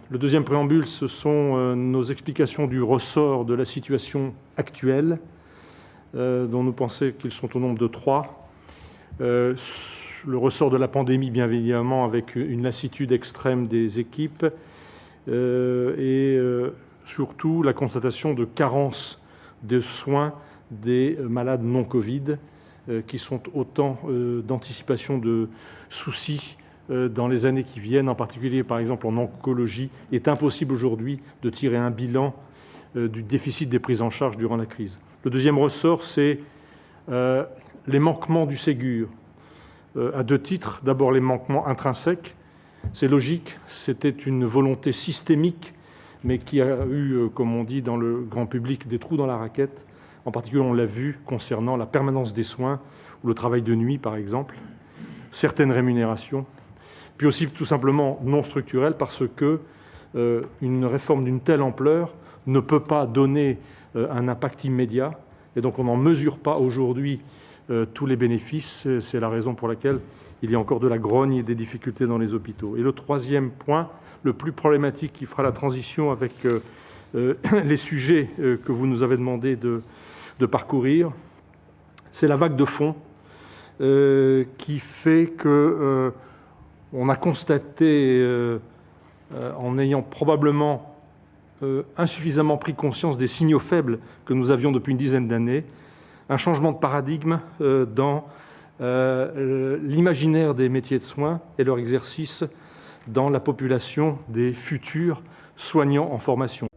Le deuxième préambule, ce sont nos explications du ressort de la situation actuelle, dont nous pensons qu'ils sont au nombre de 3. Le ressort de la pandémie, bien évidemment, avec une lassitude extrême des équipes, et surtout la constatation de carence de soins des malades non-Covid, qui sont autant d'anticipation de soucis dans les années qui viennent, en particulier par exemple en oncologie. Il est impossible aujourd'hui de tirer un bilan du déficit des prises en charge durant la crise. Le deuxième ressort, c'est les manquements du Ségur, à 2 titres. D'abord, les manquements intrinsèques. C'est logique, c'était une volonté systémique, mais qui a eu, comme on dit dans le grand public, des trous dans la raquette. En particulier, on l'a vu concernant la permanence des soins ou le travail de nuit, par exemple, certaines rémunérations, puis aussi tout simplement non structurelles, parce que une réforme d'une telle ampleur ne peut pas donner un impact immédiat, et donc on n'en mesure pas aujourd'hui tous les bénéfices. C'est la raison pour laquelle il y a encore de la grogne et des difficultés dans les hôpitaux. Et le troisième point, le plus problématique, qui fera la transition avec les sujets que vous nous avez demandé de parcourir, c'est la vague de fond qui fait que on a constaté, en ayant probablement insuffisamment pris conscience des signaux faibles que nous avions depuis une dizaine d'années, un changement de paradigme dans l'imaginaire des métiers de soins et leur exercice dans la population des futurs soignants en formation.